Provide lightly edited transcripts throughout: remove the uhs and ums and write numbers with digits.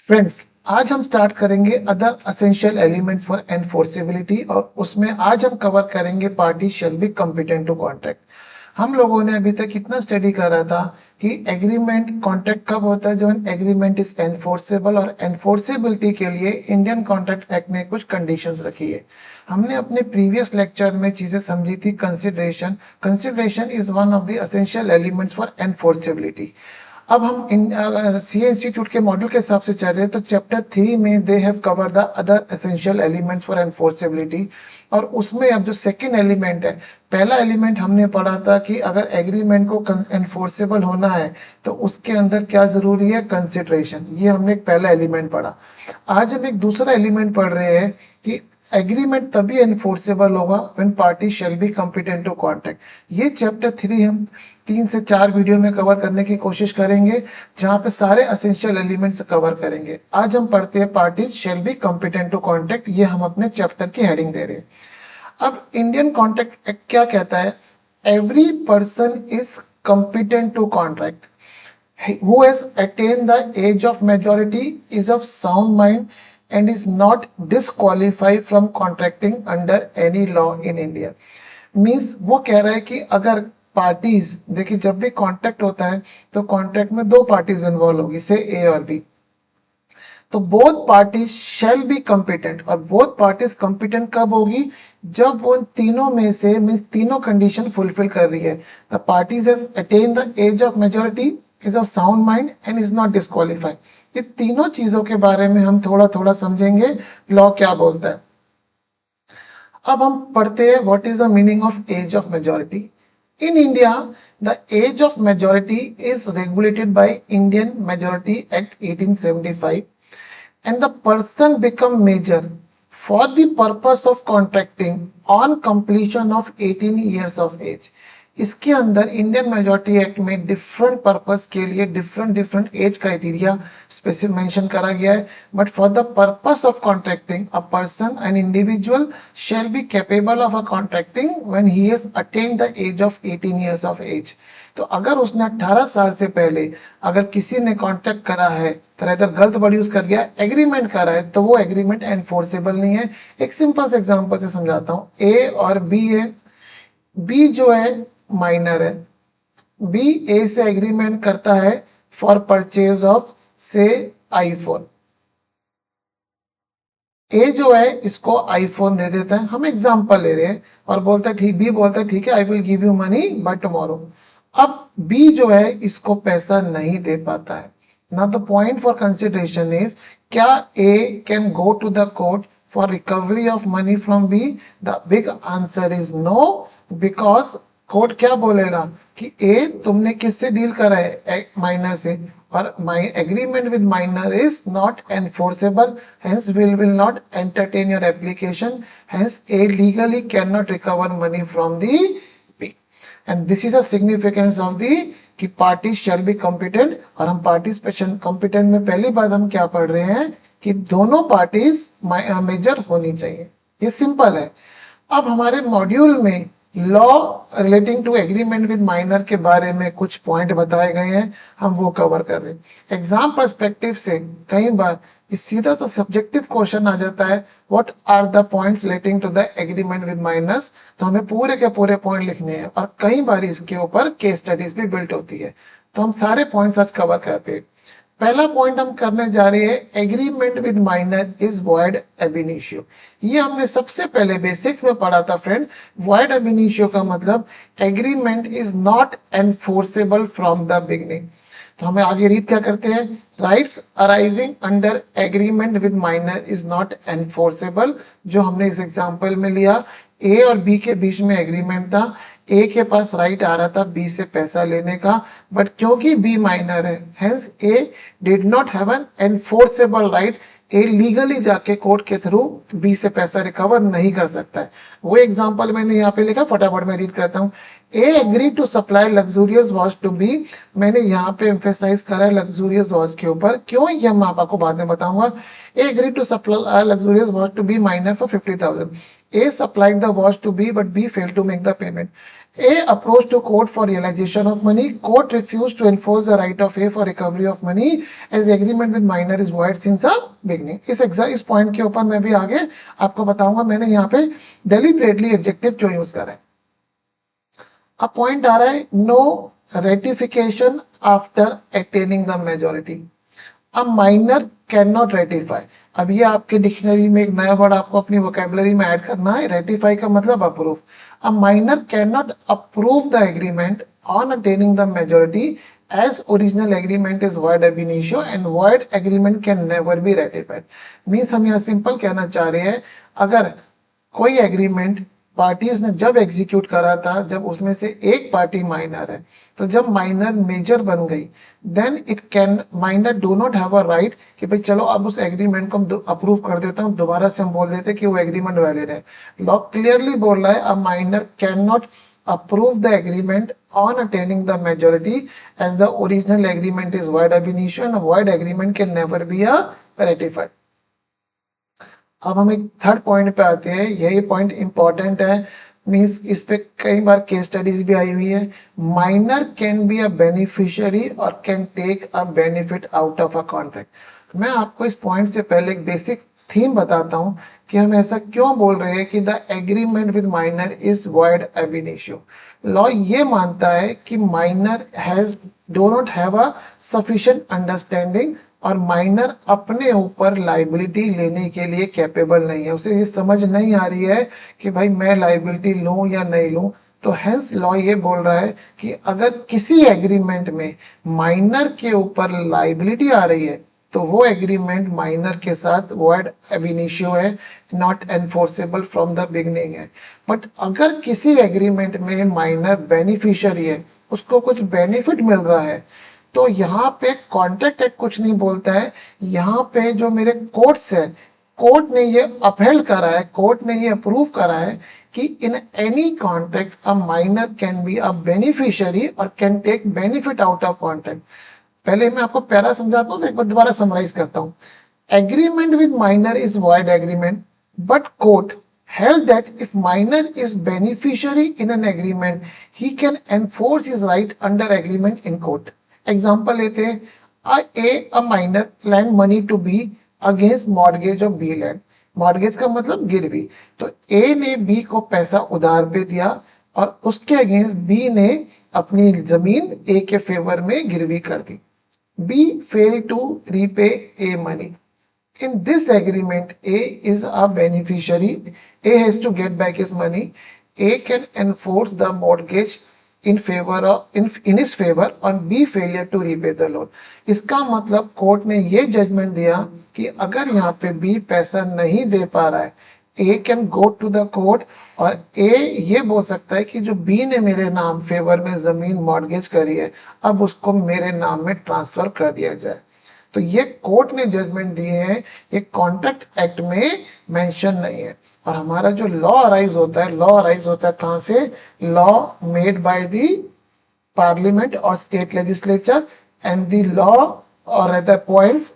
Friends, आज हम start करेंगे other essential elements for enforceability और उसमें आज हम कवर करेंगे party shall be competent to contract. हम लोगों ने अभी तक कितना स्टडी करा था कि एग्रीमेंट कॉन्ट्रैक्ट कब होता है, जब एग्रीमेंट इज एनफोर्सेबल, और एनफोर्सेबिलिटी के लिए इंडियन कॉन्ट्रैक्ट एक्ट ने कुछ कंडीशंस रखी है। हमने अपने प्रीवियस लेक्चर में चीजें समझी थी। Consideration consideration is one of the essential elements for enforceability. अब हम सी इंस्टीट्यूट के मॉडल के हिसाब से चल रहे हैं, तो चैप्टर 3 में they have cover the other essential elements for enforceability. और उसमें अब जो सेकंड एलिमेंट है, पहला एलिमेंट हमने पढ़ा था कि अगर एग्रीमेंट को एनफोर्सेबल होना है तो उसके अंदर क्या जरूरी है, कंसिडरेशन। ये हमने एक पहला एलिमेंट पढ़ा। आज हम एक दूसरा एलिमेंट पढ़ रहे हैं कि एग्रीमेंट तभी एनफोर्सेबल होगा when party shall be competent to contract. ये चैप्टर 3 हम 3 से 4 वीडियो में कवर करने की कोशिश करेंगे, जहां पे सारे एसेंशियल एलिमेंट्स कवर करेंगे। आज हम पढ़ते हैं parties shall be competent to contract. ये हम अपने चैप्टर की हेडिंग दे रहे हैं। अब इंडियन कॉन्ट्रैक्ट एक्ट क्या कहता है? Every person is competent to contract who has attained the age of majority, is of sound mind, and is not disqualified from contracting under any law in India। Means वो कह रहा है कि अगर parties, देखिए जब भी कॉन्ट्रैक्ट होता है तो कॉन्ट्रैक्ट में दो पार्टीज इन्वॉल्व होगी, से ए और बी। तो both parties shall be competent, और बोथ पार्टीज कॉम्पिटेंट कब होगी? जब वो तीनों में से मीन्स तीनों कंडीशन फुलफिल कर रही है। The parties has attain the age of majority, is of sound mind, and is not disqualified. ये तीनों चीजों के बारे में हम थोड़ा थोड़ा समझेंगे, लॉ क्या बोलता है। अब हम पढ़ते हैं what is the meaning of age of majority. In India the age of majority is regulated by Indian majority act 1875, and the person become major for the purpose of contracting on completion of 18 years of age। इसके अंदर Indian majority act में different purpose के लिए different age criteria specific mention करा गया है। But for the purpose of contracting a person, an individual shall be capable of a contracting when he has attend the age of 18 years of age। तो अगर उसने 18 साल से पहले अगर किसी ने कॉन्ट्रैक्ट करा है, तो इधर गलत वर्ड यूज कर गया, एग्रीमेंट करा है, तो वो एग्रीमेंट एनफोर्सेबल नहीं है। एक सिंपल से एग्जांपल से समझाता हूँ। ए और बी है, बी जो है माइनर है, बी ए से एग्रीमेंट करता है फॉर परचेज ऑफ से आईफोन। ए जो है इसको आईफोन दे देता है, हम एग्जांपल ले रहे हैं, और बोलता है ठीक, बी बोलता है ठीक है, I will give you money by tomorrow. अब बी जो है इसको पैसा नहीं दे पाता है। Now the point for consideration is, क्या A can go to the court for recovery of money from B? The big answer is no, because court क्या बोलेगा कि ए तुमने किससे डील करा है, माइनर से, और my agreement with minor is not enforceable, hence will not entertain your application, hence A legally can not recover money from the B. And this is the significance of the कि party shall be competent. और हम party competent में पहली बात हम क्या पढ़ रहे हैं कि दोनों पार्टीज मेजर होनी चाहिए। ये सिंपल है। अब हमारे मॉड्यूल में law relating to agreement with minor के बारे में कुछ पॉइंट बताए गए हैं, हम वो कवर कर रहे हैं। एग्जाम पर्सपेक्टिव से कई बार सीधा सा सब्जेक्टिव क्वेश्चन आ जाता है, what are the points relating to the agreement with minors, तो हमें पूरे के पूरे पॉइंट लिखने हैं, और कई बार इसके ऊपर केस स्टडीज भी बिल्ट होती है, तो हम सारे पॉइंट्स आज कवर करते हैं। पहला पॉइंट हम करने जा रहे हैं, agreement with minor is void ab initio. ये हमने सबसे पहले बेसिक्स में पढ़ा था फ्रेंड। वॉइड एब इनिशियो का मतलब agreement is not enforceable from the beginning. तो हमें आगे रीड क्या करते हैं, rights arising under agreement with minor is not enforceable. जो हमने इस एग्जांपल में लिया, ए और बी के बीच में एग्रीमेंट था, ए के पास राइट आ रहा था बी से पैसा लेने का, बट क्योंकि बी माइनर है, hence A did not have an enforceable right. A legally जाके कोर्ट के थ्रू बी से पैसा रिकवर नहीं कर सकता है। वो एग्जांपल मैंने यहाँ पे लिखा, फटाफट मैं रीड करता हूँ। A agree to supply luxurious watch to B. मैंने यहाँ पे एम्फेसाइज करा है लग्जूरियस वॉच के ऊपर, क्यों ये मैं आपको बाद में बताऊंगा। A agree to supply luxurious watch to B minor for 50,000। A supplied the watch to B, but B failed to make the payment. A approached to court for realization of money. Court refused to enforce the right of A for recovery of money as the agreement with minor is void since the beginning. इस point के ऊपर मैं भी आगे आपको बताऊंगा मैंने यहाँ पे deliberately एडजेक्टिव क्यों यूज करा है. अब पॉइंट आ रहा है no ratification after attaining the majority. A minor can not ratify. अब ये आपके डिक्शनरी में एक नया वर्ड आपको अपनी वोकेबलरी में ऐड करना है. रेटिफाई का मतलब approve. A minor can not approve the agreement on attaining the majority as original agreement is void ab initio and void agreement can never be ratified. Means हम यहाँ simple कहना चाह रहे हैं अगर कोई एग्रीमेंट पार्टीज ने जब एग्जीक्यूट करा था जब उसमें से एक पार्टी माइनर है तो जब माइनर मेजर बन गई then it can minor do not have a right कि भाई चलो अब उस एग्रीमेंट को हम अप्रूव कर देता हूँ दोबारा से हम बोल देते कि वो एग्रीमेंट वैलिड है. लॉ क्लियरली बोल रहा है अ minor can not approve the agreement on attaining the majority as the original agreement is void ab initio and a void agreement can never be ratified. अब हम एक थर्ड पॉइंट पे आते हैं. यही पॉइंट इंपॉर्टेंट है. मीन्स इस पे कई बार केस स्टडीज भी आई हुई है. Minor can be a beneficiary और can take a benefit out of a contract. मैं आपको इस पॉइंट से पहले एक बेसिक थीम बताता हूं कि हम ऐसा क्यों बोल रहे हैं कि the agreement with minor is void ab initio. Law ये मानता है कि minor has do not have a sufficient understanding और माइनर अपने ऊपर लाइबिलिटी लेने के लिए कैपेबल नहीं है. उसे ये समझ नहीं आ रही है कि भाई मैं लाइबिलिटी लूं या नहीं लूं. तो हेंस लॉ ये बोल रहा है कि अगर किसी एग्रीमेंट में माइनर के ऊपर लाइबिलिटी आ रही है तो वो एग्रीमेंट माइनर के साथ वॉइड ab initio है, not enforceable from the beginning है. बट अगर किसी एग्रीमेंट में माइनर बेनिफिशियरी है उसको कुछ बेनिफिट मिल रहा है तो यहाँ पे कॉन्ट्रैक्ट एक्ट कुछ नहीं बोलता है. यहाँ पे जो मेरे कोर्ट्स है कोर्ट ने ये अपहेल्ड करा है, कोर्ट ने ये अप्रूव करा है कि in any contract a minor can be a beneficiary और can take benefit out of contract. पहले मैं आपको पैरा समझाता हूँ एक बार दोबारा समराइज करता हूँ. Agreement with minor is void agreement but court held that if minor is beneficiary in an agreement he can enforce his right under agreement in court. Example लेते हैं a minor lend money to B against mortgage of B land. Mortgage का मतलब गिरवी. तो A ने B को पैसा उधार पे दिया और उसके अगेंस्ट B ने अपनी जमीन A के फेवर में गिरवी कर दी. B failed to repay A money. In this agreement, A is a beneficiary. A has to get back his money. A can enforce the mortgage in favor of in his favor on B failure to repay the loan. इसका मतलब court ने ये judgement दिया कि अगर यहाँ पे B पैसा नहीं दे पा रहा है A can go to the court और A ये बोल सकता है कि जो B ने मेरे नाम फेवर में जमीन मॉर्गेज करी है अब उसको मेरे नाम में ट्रांसफर कर दिया जाए. तो ये कोर्ट ने जजमेंट दिए हैं, ये कॉन्ट्रैक्ट एक्ट में मेंशन नहीं है. और हमारा जो लॉ अराइज होता है कहां से? Law made by the parliament और state legislature and the law और the points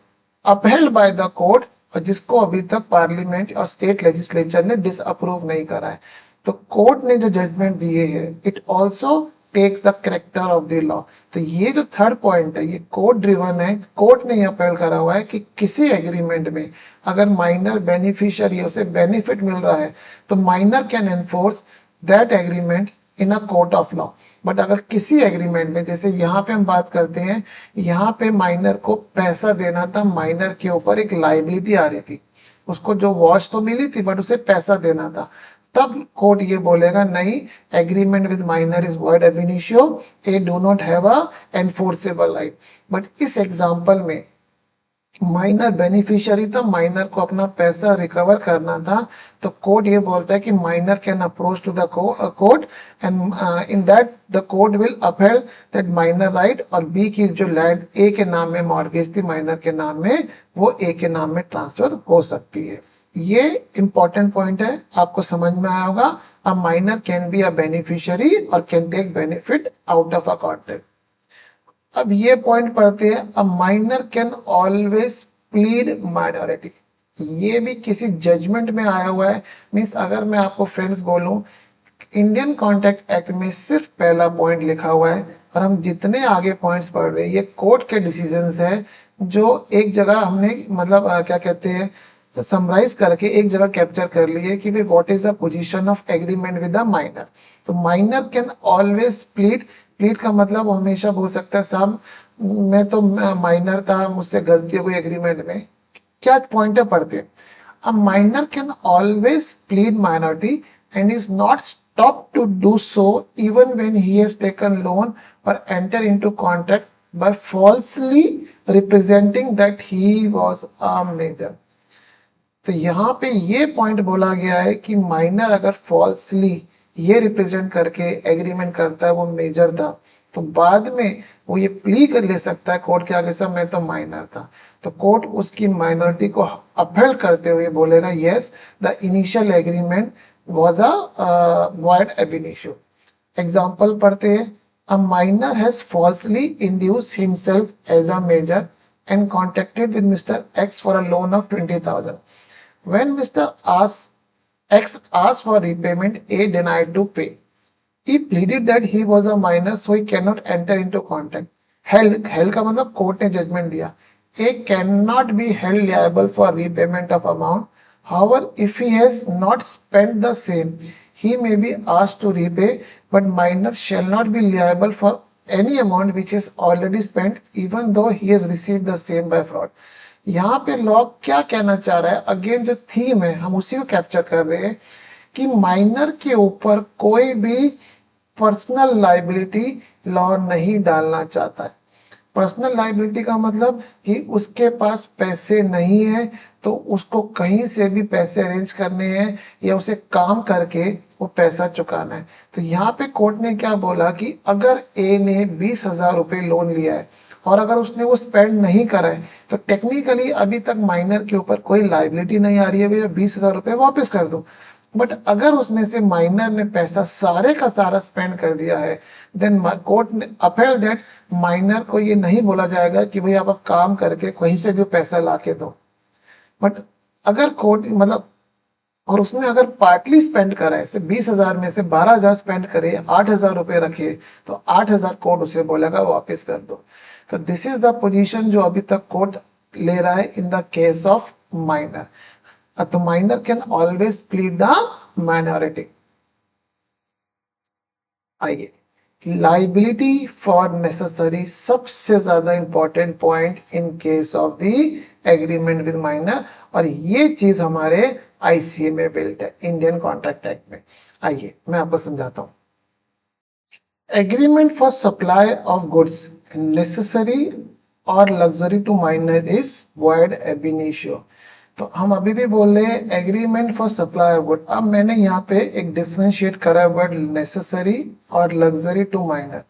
upheld by the court और जिसको अभी तक पार्लियामेंट और स्टेट लेजिस्लेचर ने डिसअप्रूव नहीं करा है. तो कोर्ट ने जो जजमेंट दिए हैं it also takes the character of the law. तो ये जो थर्ड पॉइंट है ये कोर्ट ड्रिवन है. कोर्ट ने यह अपील करा हुआ है कि किसी एग्रीमेंट में अगर माइनर बेनिफिशियरी उसे बेनिफिट मिल रहा है तो minor can enforce that agreement in a court of law. But अगर किसी एग्रीमेंट में जैसे यहाँ पे हम बात करते हैं यहाँ पे माइनर को पैसा देना था, माइनर के ऊपर एक लाइबिलिटी आ रही थी, उसको जो वॉच तो मिली थी बट उसे पैसा देना था, तब कोर्ट ये बोलेगा नहीं agreement with minor is void ab initio, A do not have a enforceable right. But इस एग्जांपल में माइनर बेनिफिशियरी था, माइनर को अपना पैसा रिकवर करना था, तो कोर्ट ये बोलता है कि minor can approach to the court and in that the court will upheld that minor right और बी की जो लैंड ए के नाम में मॉर्गेज थी माइनर के नाम में वो ए के नाम में ट्रांसफर हो सकती है. ये इंपॉर्टेंट पॉइंट है, आपको समझ में आया होगा. A minor can be a beneficiary और can take benefit out of a contract. अब ये पॉइंट पढ़ते हैं. A minor can always plead minority. ये भी किसी जजमेंट में आया हुआ है। मीन्स अगर मैं आपको फ्रेंड्स बोलूं, इंडियन कॉन्ट्रैक्ट एक्ट में सिर्फ पहला पॉइंट लिखा हुआ है, और हम जितने आगे पॉइंट्स पढ़ रहे हैं ये कोर्ट के डिसीजंस है, जो एक जगह हमने मतलब क्या कहते हैं, समराइज करके एक जगह कैप्चर कर लिए कि भाई what is the position of agreement with the minor. तो minor can always plead. Plead का मतलब हमेशा हो सकता है साहब मैं तो माइनर था, मुझसे गलती हो गई एग्रीमेंट में। क्या पॉइंट है पढ़ते हैं, a minor can always plead minority and is not stopped to do so even when he has taken loan or enter into contract by falsely representing that he was a major। तो यहाँ पे ये point बोला गया है कि minor अगर falsely ये रिप्रेजेंट करके एग्रीमेंट करता है वो मेजर था, तो बाद में वो ये प्ली कर ले सकता है कोर्ट के आगे, सब मैं तो माइनर था। तो कोर्ट उसकी माइनॉरिटी को अपहेल्ड करते हुए बोलेगा yes the initial agreement was a void ab initio. Example पढ़ते हैं, a minor has falsely induce himself as a major and contacted with mister X for a loan of 20,000। When Mr. X asked for repayment, A denied to pay. He pleaded that he was a minor, so he cannot enter into contract. Held का मतलब court ने judgement दिया। A cannot be held liable for repayment of amount. However, if he has not spent the same, he may be asked to repay, but minor shall not be liable for any amount which is already spent, even though he has received the same by fraud। यहाँ पे law क्या कहना चाह रहा है, again जो theme है हम उसी को कैप्चर कर रहे हैं कि माइनर के ऊपर कोई भी पर्सनल लाइबिलिटी लॉ नहीं डालना चाहता है। पर्सनल लाइबिलिटी का मतलब कि उसके पास पैसे नहीं है तो उसको कहीं से भी पैसे अरेंज करने हैं या उसे काम करके वो पैसा चुकाना है। तो यहाँ पे कोर्ट ने क्या बोला कि अगर ए ने 20,000 रुपये लोन लिया है और अगर उसने वो स्पेंड नहीं करा है तो टेक्निकली अभी तक माइनर के ऊपर कोई लाइबिलिटी नहीं आ रही है, भैया 20,000 रुपये वापस कर दो। बट अगर उसमें से माइनर ने पैसा सारे का सारा स्पेंड कर दिया है, देन कोर्ट ने अपहेल्ड दैट। माइनर को ये नहीं बोला जाएगा कि भाई आप काम करके कहीं से भी पैसा ला के दो। बट अगर कोर्ट मतलब और उसने अगर पार्टली स्पेंड करा है, 20,000 में से 12,000 स्पेंड करे, 8,000 रुपए रखे, तो 8,000 कोर्ट उसे बोलेगा वापस कर दो। तो दिस इज द पोजीशन जो अभी तक कोर्ट ले रहा है in the case of minor. तो minor can always plead the minority. आइए, लाइबिलिटी फॉर नेसेसरी सबसे ज्यादा important point in case of the agreement with minor, और ये चीज हमारे आईसीए में बिल्ट है, इंडियन कॉन्ट्रैक्ट एक्ट में। आइए मैं आपको समझाता हूँ। Agreement for supply of goods necessary और luxury to minor is void ab initio. तो हम अभी भी बोल रहे हैं agreement for supply of good. अब मैंने यहाँ पे एक डिफरेंशिएट करा है वर्ड नेसेसरी और लग्जरी टू माइनर।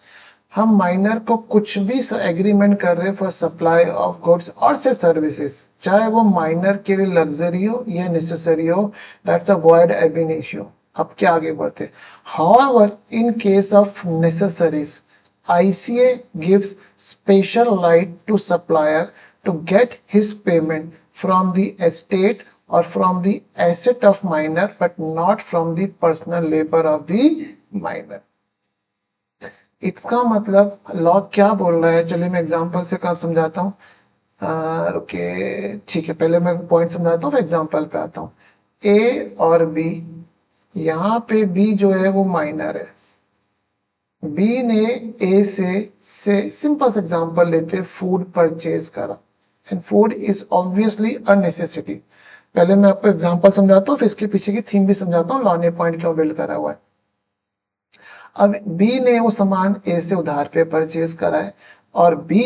हम माइनर को कुछ भी एग्रीमेंट कर रहे हैं फॉर सप्लाई ऑफ गुड्स और से सर्विसेज, चाहे वो माइनर के लिए लग्जरी हो या नेसेसरी हो, that's a void ab initio. अब क्या आगे बढ़ते, however in case of necessaries ICA gives special right to supplier to get his payment from the estate or from the asset of minor but not from the personal labor of the minor। इसका मतलब law क्या बोल रहा है, चलिए मैं example से काम समझाता हूँ। ओके ठीक है, पहले मैं पॉइंट समझाता हूँ, एग्जांपल पे आता हूँ। ए और बी, यहाँ पे बी जो है वो माइनर है। बी ने ए से सिंपल से एग्जांपल लेते, फूड परचेज करा, and food is obviously a necessity. पहले मैं आपको एग्जांपल समझाता हूँ, फिर इसके पीछे की थीम भी समझाता हूँ, लॉ ने पॉइंट क्यों बिल्ड करा हुआ है। अब बी ने वो सामान ए से उधार पे परचेज करा है, और बी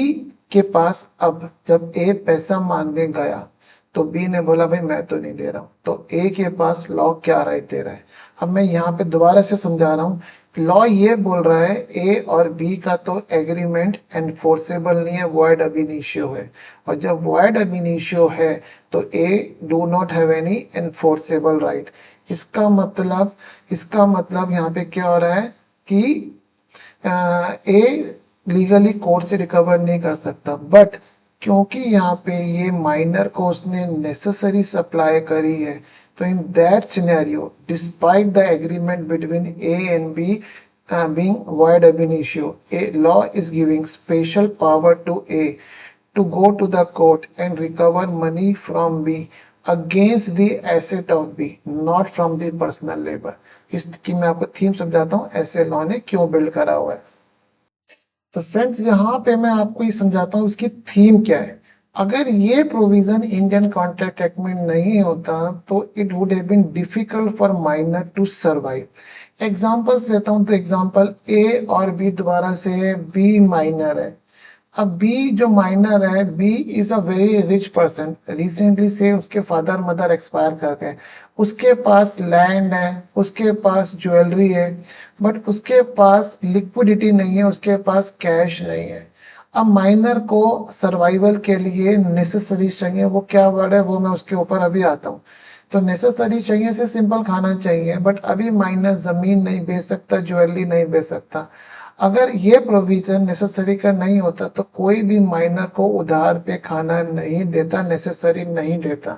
के पास अब जब ए पैसा मांगने गया तो बी ने बोला भाई मैं तो नहीं दे रहा हूं, तो ए के पास लॉ क्या राइट दे रहा है। अब मैं यहाँ पे दोबारा से समझा रहा हूँ, लॉ ये बोल रहा है ए और बी का तो एग्रीमेंट एनफोर्सेबल नहीं है, वॉइड अब इनिशियो है, और जब वॉइड अब इनिशियो है तो A do not have any enforceable right. इसका मतलब यहाँ पे क्या हो रहा है कि ए लीगली कोर्ट से रिकवर नहीं कर सकता, बट क्योंकि यहाँ पे ये माइनर को उसने नेसेसरी सप्लाई करी है, तो in that scenario despite the agreement between A and B being void ab initio, a law is giving special power to A to go to the court and recover money from B against the asset of B, not from the personal labor. इसकी मैं आपको theme समझाता हूँ, ऐसे law ने क्यों build करा हुआ है। तो फ्रेंड्स यहाँ पे मैं आपको ये समझाता हूँ इसकी थीम क्या है। अगर ये प्रोविजन इंडियन कॉन्ट्रैक्ट एक्ट में नहीं होता तो it would have been difficult for minor to survive. Examples लेता हूँ, तो एग्जांपल ए और बी दोबारा से है, बी माइनर है। अब बी जो माइनर है, B is a very rich person, recently से उसके फादर मदर एक्सपायर कर गए, उसके पास लैंड है, उसके पास ज्वेलरी है, बट उसके पास लिक्विडिटी नहीं है, उसके पास कैश नहीं है। अब माइनर को सर्वाइवल के लिए नेसेसरी चाहिए, वो क्या वर्ड है वो मैं उसके ऊपर अभी आता हूँ। तो नेसेसरी चाहिए से सिंपल खाना चाहिए, बट अभी माइनर जमीन नहीं बेच सकता, ज्वेलरी नहीं बेच सकता। अगर ये प्रोविजन नेसेसरी का नहीं होता तो कोई भी माइनर को उधार पे खाना नहीं देता, नेसेसरी नहीं देता।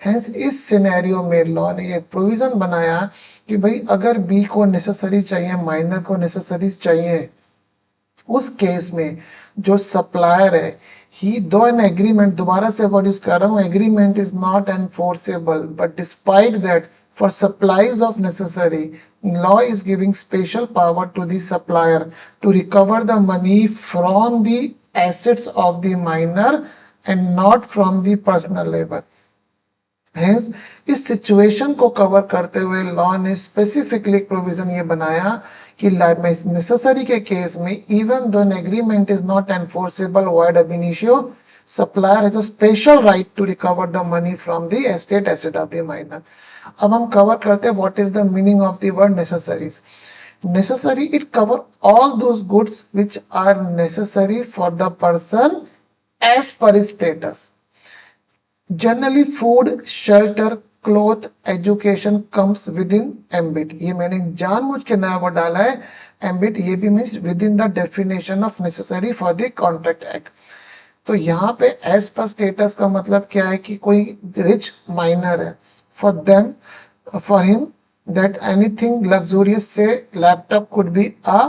हेंस इस सिनेरियो में लॉ ने ये प्रोविजन बनाया कि भाई अगर बी को नेसेसरी चाहिए, माइनर को नेसेसरीज चाहिए, उस केस में जो सप्लायर है ही दो एन एग्रीमेंट, दोबारा से वर्ड यूज कर रहा हूँ, agreement is not enforceable but despite that for supplies of necessary, law is giving special power to the supplier to recover the money from the assets of the minor and not from the personal labor. Hence, इस situation को cover करते हुए law ने specifically provision ये बनाया कि necessary के case में even though an agreement is not enforceable void ab initio, supplier has a special right to recover the money from the estate asset of the minor. अब हम cover करते हैं what is the meaning of the word necessaries. Necessary it cover all those goods which are necessary for the person as per status. Generally food, shelter, cloth, education comes within ambit. ये मैंने जानबूझ के नया word डाला है ambit, ये भी means with in the definition of necessary for the contract act. तो यहाँ पे एज पर स्टेटस का मतलब क्या है कि कोई रिच माइनर है, for them, for him, that anything luxurious, say laptop, could be a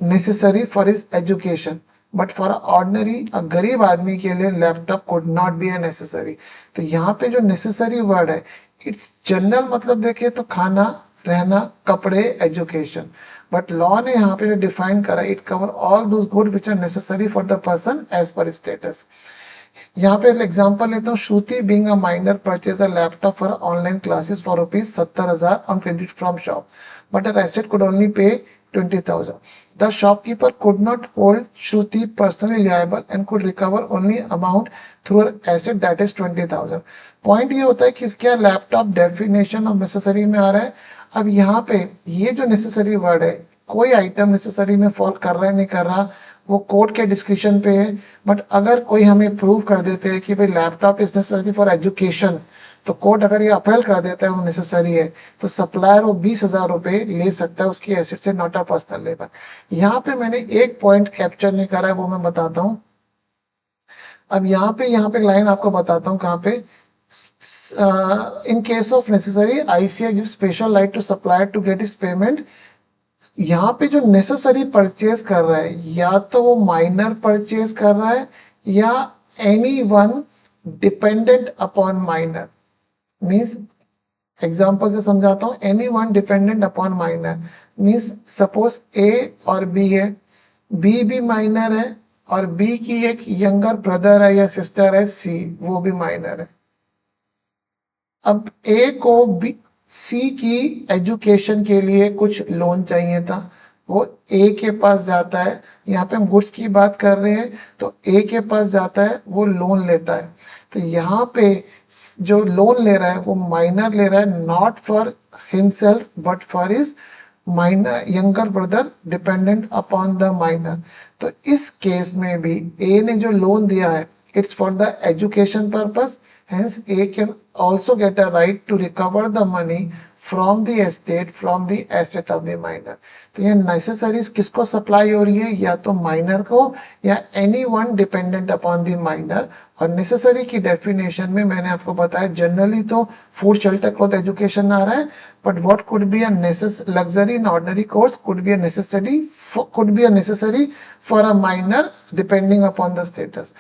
necessary for his education, but for a ordinary, a गरीब आदमी के लिए laptop could not be a necessary। तो यहाँ पे जो necessary word है, इट्स जनरल मतलब देखे तो खाना, रहना, कपड़े, एजुकेशन, बट लॉ ने यहाँ पे जो डिफाइन करा, it cover all those good which are necessary for the person as per status. यहाँ पे एग्जांपल लेता हूँ, Shruti being a minor purchase a laptop for online classes for ₹70,000 on credit from shop, but her asset could only pay 20,000. The shopkeeper could not hold Shruti personally liable and could recover only amount through her asset, that is 20,000. Point ये होता है कि क्या laptop definition of necessary में आ रहा है। अब यहाँ पे ये जो नेसेसरी वर्ड है, कोई आइटम नेसेसरी में फॉल कर रहा है नहीं कर रहा, वो कोर्ट के डिस्क्रिप्शन पे है। बट अगर कोई हमें प्रूव कर देते हैं कि भाई laptop is necessary for education, तो कोर्ट अगर ये अपील कर देता है वो नेसेसरी है, तो सप्लायर वो 20,000 रुपए ले सकता है उसकी एसेट से, नॉट अ पर्सनल लेबर। यहाँ पे मैंने एक पॉइंट कैप्चर नहीं करा है, वो मैं बताता हूँ। अब यहाँ पे लाइन आपको बताता हूँ कहाँ पे। In case of necessary ICI give special right to supplier to get is payment. यहाँ पे जो नेसेसरी परचेज कर रहा है, या तो वो माइनर परचेज कर रहा है या any one dependent upon minor. Means example से समझाता हूँ, any one dependent upon minor means suppose A और बी है, बी भी माइनर है और बी की एक यंगर ब्रदर है या सिस्टर है सी, वो भी माइनर है। अब ए को बी सी की एजुकेशन के लिए कुछ लोन चाहिए था, वो ए के पास जाता है, यहाँ पे हम गुड्स की बात कर रहे हैं, तो ए के पास जाता है, वो लोन लेता है। तो यहाँ पे जो लोन ले रहा है वो माइनर ले रहा है, not for himself but for his minor younger brother dependent upon the minor. तो इस केस में भी ए ने जो लोन दिया है, it's for the education purpose Hence, A can also get a right to recover the money from the estate, from the asset of the minor. तो ये नेसेसरीज किसको सप्लाई हो रही है, या तो माइनर को या any one dependent upon the minor. और नेसेसरी की डेफिनेशन में मैंने आपको बताया जनरली तो फूड शेल्टर क्लॉथ एजुकेशन आ रहा है, but what could be a luxury in ordinary course could be a necessary for a minor depending upon the status.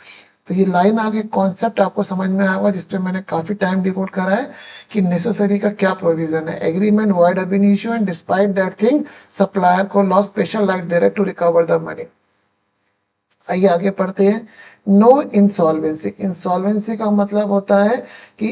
तो ये लाइन आगे कॉन्सेप्ट आपको समझ में आएगा, जिसपे मैंने काफी टाइम डिवोट करा है कि नेसेसरी का क्या प्रोविजन है। Agreement void have been issued and despite that thing supplier को लॉ स्पेशल राइट दे रहे टू रिकवर द मनी। आइए आगे पढ़ते हैं। नो इंसॉल्वेंसी, इंसॉल्वेंसी का मतलब होता है कि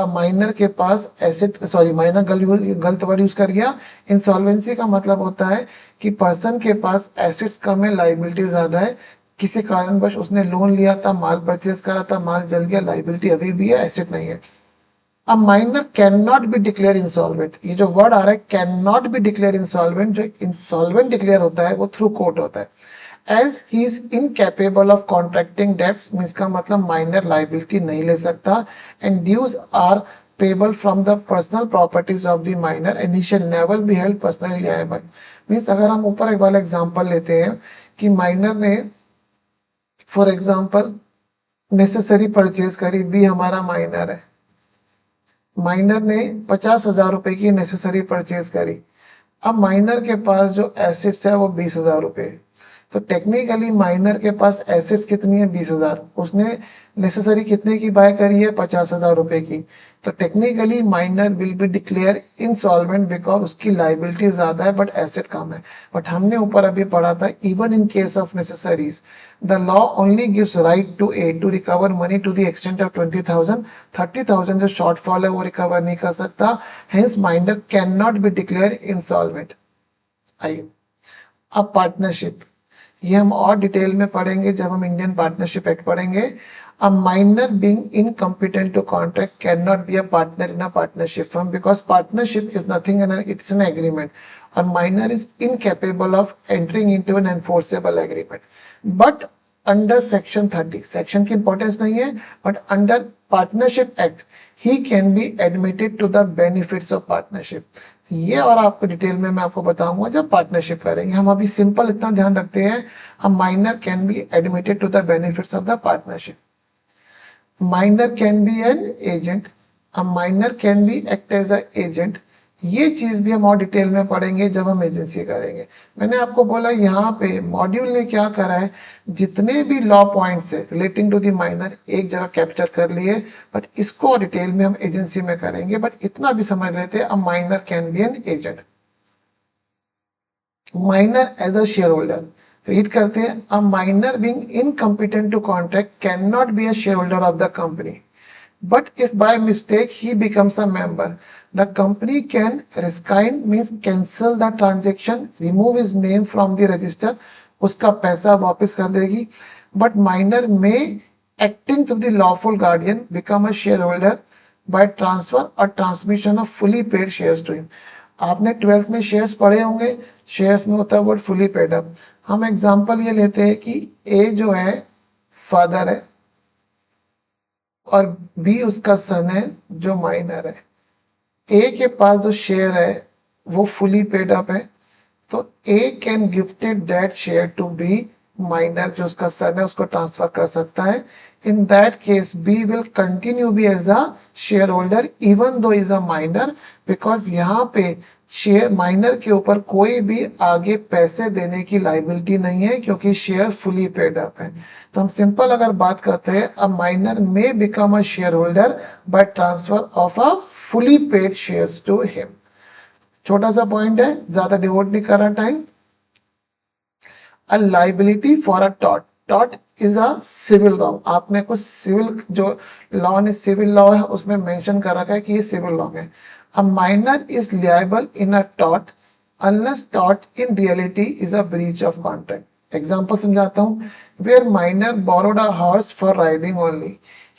माइनर के पास एसेट, सॉरी माइनर गलत वर्ड यूज कर गया। इंसॉल्वेंसी का मतलब होता है कि पर्सन के पास एसेट्स कम है, लाइबिलिटी ज्यादा है, किसी कारणवश उसने लोन लिया था, माल परचेज करा था, माल जल गया, लाइबिलिटी अभी भी है, एसेट नहीं है। अब minor can not be declare insolvent, ये जो वर्ड आ रहा है can not be declare insolvent, जो इंसॉल्वेंट डिक्लेयर होता है वो थ्रू कोर्ट होता है। As he is incapable of contracting debts, means का मतलब माइनर लाइबिलिटी नहीं ले सकता, and dues are payable from the personal properties of the minor and he shall never be held personally liable. Means अगर हम ऊपर एक वाला एग्जांपल लेते हैं कि माइनर ने फॉर एग्जांपल नेसेसरी परचेज करी, बी हमारा माइनर है, माइनर ने 50,000 रुपए की नेसेसरी परचेज करी। अब माइनर के पास जो एसेट्स है वो 20,000 रुपए, तो टेक्निकली माइनर के पास एसेट्स कितनी है 20,000, उसने नेसेसरी कितने की बाय करी है 50,000 रुपए की। तो technically minor will be declare insolvent because उसकी लाइबिलिटी ज्यादा है बट एसेट कम है। बट हमने ऊपर अभी पढ़ा था even in case of necessaries the law only gives right to a to recover money to the extent of 20,000, 30,000 जो शॉर्टफॉल है वो रिकवर नहीं कर सकता। Hence minor can not be declare insolvent. आइए अब पार्टनरशिप, ये हम और डिटेल में पढ़ेंगे जब हम इंडियन पार्टनरशिप एक्ट पढ़ेंगे। A minor being incompetent to contract can not be a partner in a partnership firm because partnership is nothing and it's an agreement, और minor is incapable of entering into an enforceable agreement. But under section 30, section की importance नहीं है, but under partnership act he can be admitted to the benefits of partnership. ये और आपको detail में मैं आपको बताऊंगा जब पार्टनरशिप करेंगे। हम अभी सिंपल इतना ध्यान रखते हैं, a minor can be admitted to the benefits of the partnership. Minor can be an agent, a minor can be act as a agent. ये चीज भी हम और डिटेल में पढ़ेंगे जब हम एजेंसी करेंगे। मैंने आपको बोला यहाँ पे मॉड्यूल ने क्या करा है, जितने भी लॉ पॉइंट्स है रिलेटिंग टू द माइनर एक जगह कैप्चर कर लिए, बट इसको डिटेल में हम एजेंसी में करेंगे। बट इतना भी समझ लेते हैं, a minor can be an agent. Minor as a share holder, read करते हैं, a minor being incompetent to contract can not be a share holder of the company, but if by mistake he becomes a member, the company can rescind, means cancel the transaction, remove his name from the register, उसका पैसा वापस कर देगी। But minor may acting through the lawful guardian become a shareholder by transfer or transmission of fully paid shares to him। आपने 12th में shares पढ़े होंगे, shares में होता है वर्ड फुली पेड अप। हम एग्जांपल ये लेते हैं कि ए जो है फादर है और बी उसका सन है जो माइनर है। ए के पास जो शेयर है वो फुली पेड अप है, तो A can gifted that share to B, minor जो उसका सन है उसको ट्रांसफर कर सकता है। In that case B will continue be as a share holder even though is a minor, because यहाँ पे शेयर माइनर के ऊपर कोई भी आगे पैसे देने की लाइबिलिटी नहीं है क्योंकि शेयर फुली पेड अप है। तो हम सिंपल अगर बात करते हैं, a minor may become a share holder by transfer of a fully paid shares to him. छोटा सा पॉइंट है, ज्यादा डिवोट नहीं कर रहा time. A liability for a taught, taught is a civil wrong. आपने कुछ सिविल जो लॉ ने सिविल लॉ है उसमें मेंशन कर रखा है कि ये सिविल रॉन्ग है। A minor is liable in a tort unless tort in reality is a breach of contract। Example समझाता हूँ, where minor borrowed a horse for riding only,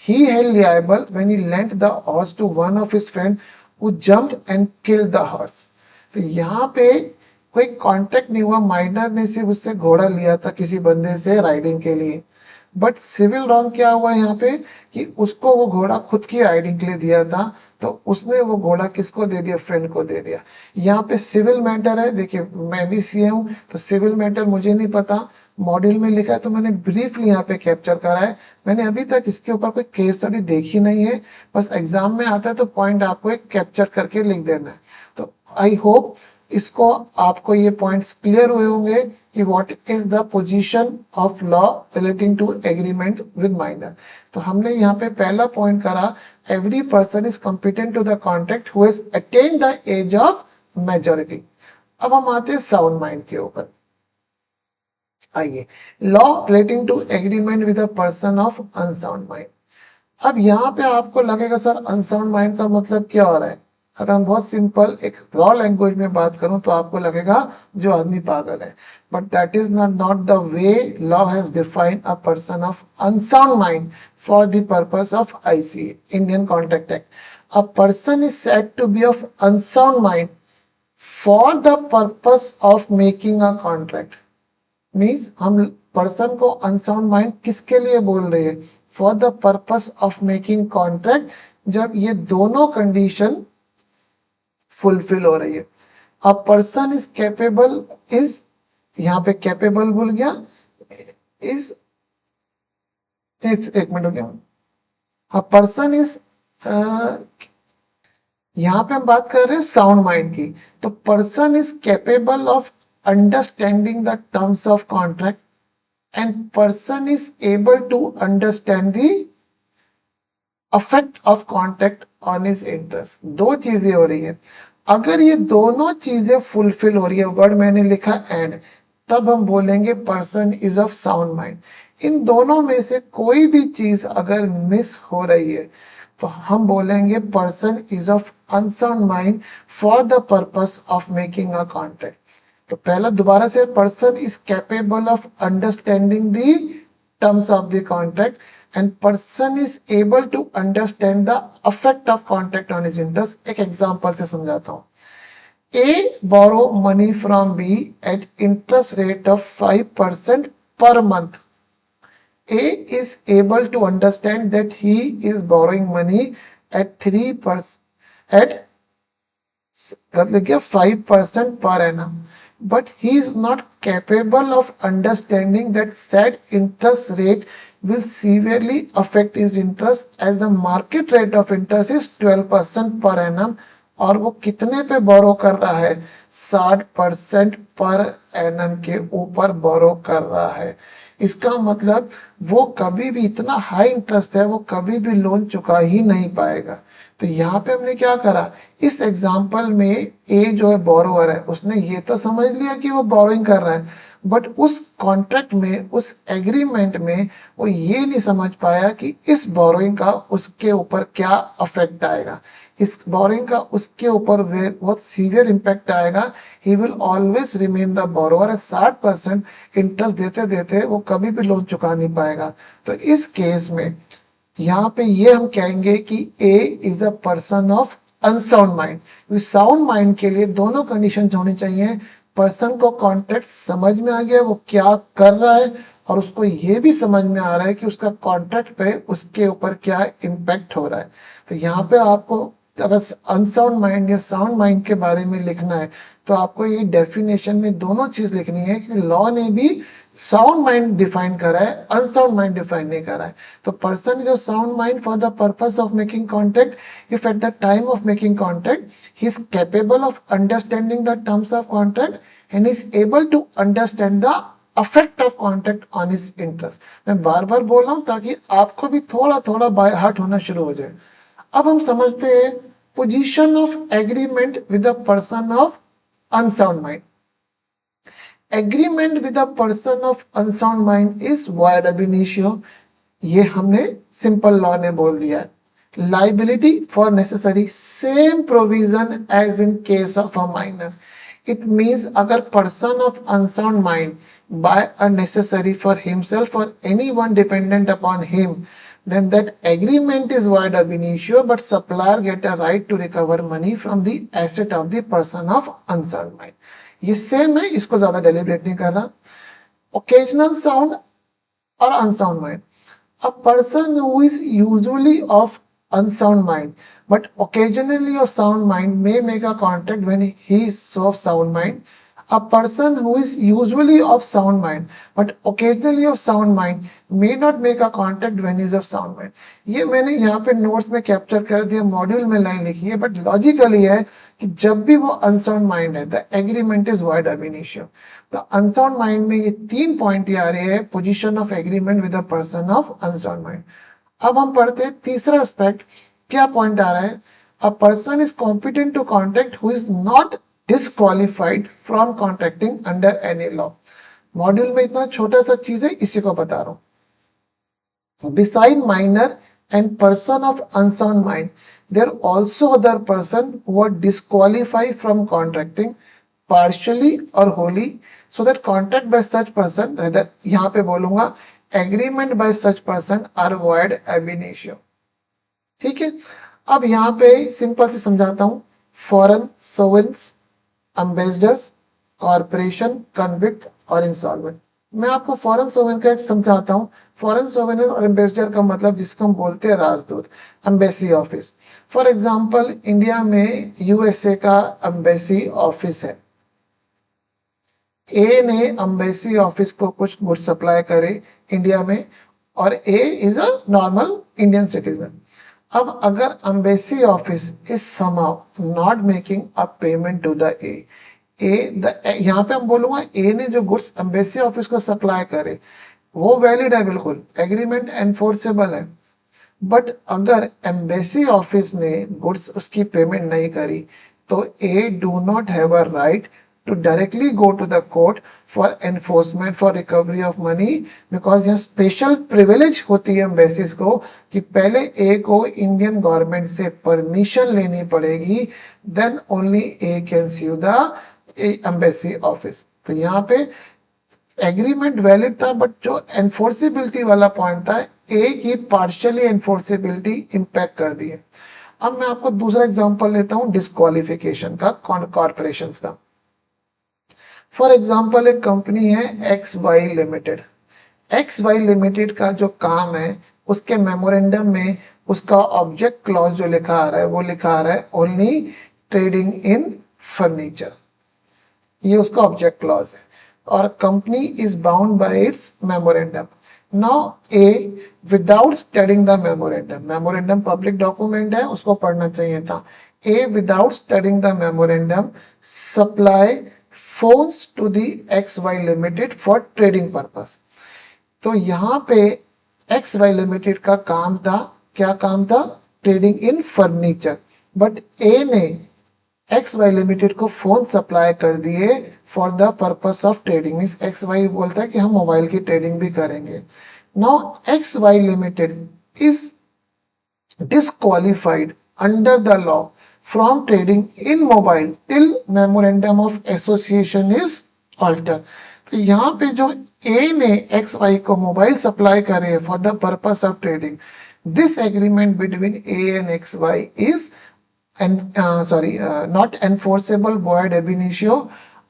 he held liable when he lent the horse to one of his friend who jumped and killed the horse। तो यहाँ पे कोई contract नहीं हुआ, minor ने सिर्फ उससे घोड़ा लिया था किसी बंदे से राइडिंग के लिए, बट सिविल रॉन्ग क्या हुआ यहाँ पे कि उसको वो घोड़ा खुद की राइडिंग के लिए दिया था, तो उसने वो घोड़ा किसको दे दिया, फ्रेंड को दे दिया। यहाँ पे सिविल मैटर है, देखिए मैं भी सीए हूँ तो सिविल मैटर मुझे नहीं पता, मॉड्यूल में लिखा है तो मैंने ब्रीफली यहाँ पे कैप्चर करा है। मैंने अभी तक इसके ऊपर कोई केस स्टडी देखी नहीं है, बस एग्जाम में आता है तो पॉइंट आपको एक कैप्चर करके लिख देना है। तो आई होप इसको आपको ये पॉइंट्स क्लियर हुए होंगे कि what is the position of law relating to agreement with minor. तो हमने यहाँ पे पहला पॉइंट करा, every person is competent to the contract who has attend the age of majority. अब हम आते हैं साउंड माइंड के ऊपर। आइए, law relating to agreement with a person of unsound mind. अब यहाँ पे आपको लगेगा सर अनसाउंड माइंड का मतलब क्या हो रहा है। अगर हम बहुत सिंपल एक रॉ लैंग्वेज में बात करूं तो आपको लगेगा जो आदमी पागल है, but that is not the way law has defined a person of unsound mind for the purpose of ICA, Indian contract act. A person is said to be of unsound mind for the purpose of making a contract. Means हम person को unsound mind किसके लिए बोल रहे हैं, for the purpose of making contract, जब ये दोनों कंडीशन फुलफिल हो रही है। A person is capable, is यहाँ पे कैपेबल भूल गया, इज एक मिनट हो गया। अ पर्सन इज, यहाँ पे हम बात कर रहे हैं साउंड माइंड की, तो person is capable of understanding the terms of contract and person is able to understand the effect of contact on his interest। दो चीजें हो रही है, अगर ये दोनों चीजें फुलफिल हो रही है, वर्ड मैंने लिखा एंड, तब हम बोलेंगे person is of sound mind. इन दोनों में से कोई भी चीज अगर मिस हो रही है तो हम बोलेंगे person is of unsound mind for the purpose of making a contract. तो पहला दोबारा से, person is capable of understanding the terms of the contract and person is able to understand the affect of contract on his interest. एक example से समझाता हूं। A borrow money from B at interest rate of 5% per month। A is able to understand that he is borrowing money at 3% at 5% per annum, but he is not capable of understanding that said interest rate will severely affect his interest as the market rate of interest is 12% per annum। और वो कितने पे बोरो कर रहा है, 60% per annum के ऊपर बोरो कर रहा है। इसका मतलब वो कभी भी, इतना हाई इंटरेस्ट है, वो कभी भी लोन चुका ही नहीं पाएगा। तो यहाँ पे हमने क्या करा, इस एग्जाम्पल में ए जो है बोरोवर है, उसने ये तो समझ लिया कि वो बोरोइंग कर रहा है, बट उस कॉन्ट्रैक्ट में, उस एग्रीमेंट में वो ये नहीं समझ पाया कि इस बोरोइंग का उसके ऊपर क्या अफेक्ट आएगा, इस बोरोइंग का उसके ऊपर बहुत सीवियर इम्पैक्ट आएगा। He will always remain the borrower. 60% interest देते देते वो कभी भी लोन चुका नहीं पाएगा। तो इस केस में यहाँ पे ये हम कहेंगे कि A is a person of unsound mind. Sound mind के लिए दोनों कंडीशन होनी चाहिए, पर्सन को कॉन्ट्रैक्ट समझ में आ गया वो क्या कर रहा है, और उसको ये भी समझ में आ रहा है कि उसका कॉन्ट्रैक्ट पे उसके ऊपर क्या इम्पैक्ट हो रहा है। तो यहाँ पे आपको अगर अनसाउंड माइंड या साउंड माइंड के बारे में लिखना है तो आपको ये डेफिनेशन में दोनों चीज लिखनी है कि लॉ ने भी साउंड माइंड डिफाइन करा है, अनसाउंड माइंड डिफाइन नहीं करा है। तो person is a sound mind for the purpose of making contract if at the time of making contract he is capable of understanding the terms of contract and is able to understand the affect of contract on his interest. मैं बार बार बोल रहा हूँ ताकि आपको भी थोड़ा थोड़ा बाय हार्ट होना शुरू हो जाए। अब हम समझते हैं position of agreement with a person of unsound mind. Agreement with a person of unsound mind is void ab initio। ये हमने सिंपल लॉ ने बोल दिया है। Liability for necessary, same provision as in case of a minor. It means अगर person of unsound mind buy a necessary for himself और anyone dependent upon him, then that agreement is void ab initio, but supplier get a right to recover money from the asset of the person of unsound mind। ये same है, इसको ज्यादा deliberate नहीं कर रहा। Occasional sound और unsound mind. A person who is usually of unsound mind but occasionally of sound mind may make a contact when he is of sound mind. A person who is usually of sound mind but occasionally of sound mind may not make a contact when he is of sound mind. ये मैंने यहाँ पे notes में capture कर दिया, module में line लिखी है, बट लॉजिकली है कि जब भी वो अनसाउंड माइंड है द एग्रीमेंट इज वाइड अब इनिशियो। तो अनसाउंड माइंड में ये 3 पॉइंट आ रहे हैं, position of agreement with a person of unsound mind. अब हम पढ़ते हैं तीसरा एस्पेक्ट, क्या पॉइंट आ रहा है, a person is competent to contract who is not disqualified from contracting under any law. Module में इतना छोटा सा चीज है, इसी को बता रहा हूं। Beside minor and person of unsound mind, there are also other person who are disqualified from contracting partially or wholly, so that contact by such person, rather यहाँ पे बोलूंगा agreement by such person are void ab initio। ठीक है, अब यहाँ पे simple से समझाता हूँ। फॉरेन सोवेरेन्स, एम्बेसडर्स, कॉर्पोरेशन, कन्विक्ट और इंसॉल्वेंट। मैं आपको फॉरेन सोवेरेन का एक समझाता हूँ। फॉरेन सोवेरेन और एम्बेसडर का मतलब जिसको हम बोलते हैं राजदूत, embassy office. For example India में यूएसए का एम्बेसी ऑफिस है। ए ने एम्बेसी ऑफिस को कुछ गुड सप्लाई करे इंडिया में, और A is a normal Indian citizen. अब अगर embassy office is somehow not making a payment to the A, यहाँ पे हम बोलूंगा ए ने जो गुड्स एम्बेसी ऑफिस को सप्लाई करे वो वैलिड है, बिल्कुल एग्रीमेंट एनफोर्सेबल है। बट अगर एम्बेसी ऑफिस ने गुड्स उसकी पेमेंट नहीं करी तो A do not have a right to directly go to the court for enforcement for recovery of money, because यहाँ स्पेशल प्रिविलेज होती है एम्बेसीज को कि पहले ए को इंडियन गवर्नमेंट से परमिशन लेनी पड़ेगी, then only A can sue the embassy office. तो यहाँ पे एग्रीमेंट वैलिड था, बट जो एनफोर्सिबिलिटी वाला पॉइंट था ए की पार्शियली एनफोर्सिबिलिटी इंपैक्ट कर दी है। अब मैं आपको दूसरा एग्जांपल लेता हूँ डिस्क्वालिफिकेशन का, कॉर्पोरेशंस का। फॉर एग्जाम्पल एक कंपनी है X Y limited. X Y limited का जो काम है उसके मेमोरेंडम में उसका ऑब्जेक्ट क्लॉज जो लिखा आ रहा है वो लिखा आ रहा है ओनली ट्रेडिंग इन फर्नीचर, ये उसका ऑब्जेक्ट क्लॉज है, और company is bound by its memorandum. Now A without studying the memorandum, memorandum public document है, उसको पढ़ना चाहिए था। A without studying the memorandum supply phones to the XY Limited for trading purpose। तो यहाँ पे XY Limited का काम था, क्या काम था, ट्रेडिंग इन फर्नीचर। बट ए ने XY Limited को फोन सप्लाई कर दिए for the purpose of trading, means XY बोलता है कि हम मोबाइल की ट्रेडिंग भी करेंगे। Now XY Limited is disqualified under the law from trading in mobile till memorandum of association is altered। तो यहाँ पे जो ए ने एक्स वाई को मोबाइल सप्लाई करे for the purpose of trading, this agreement between A and X Y is not enforceable void ab initio।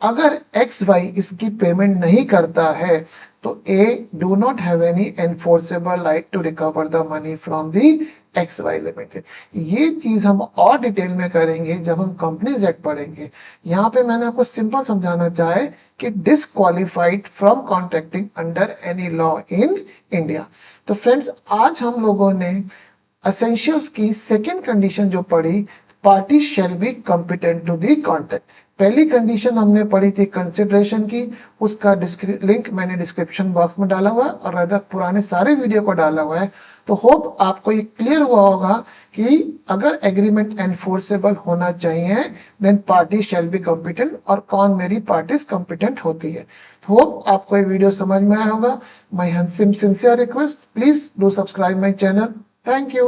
अगर X Y इसकी payment नहीं करता है तो A do not have any enforceable right to recover the money from the X Y limited. ये चीज हम और डिटेल में करेंगे जब हम कंपनीज एक्ट पढ़ेंगे। यहाँ पे मैंने आपको सिंपल समझाना चाहे कि disqualified from contracting under any law in India. तो फ्रेंड्स आज हम लोगों ने एसेंशियल्स की सेकेंड कंडीशन जो पढ़ी, party shall be competent to the contract. पहली कंडीशन हमने पढ़ी थी कंसिडरेशन की, उसका लिंक मैंने डिस्क्रिप्शन बॉक्स में डाला हुआ है और अदर पुराने सारे वीडियो को डाला हुआ है। तो होप आपको ये क्लियर हुआ होगा कि अगर एग्रीमेंट एनफोर्सेबल होना चाहिए then party shall be competent, और कौन मेरी पार्टीज कॉम्पिटेंट होती है। तो होप आपको ये वीडियो समझ में आया होगा। My sincere request, please do subscribe my channel. Thank you.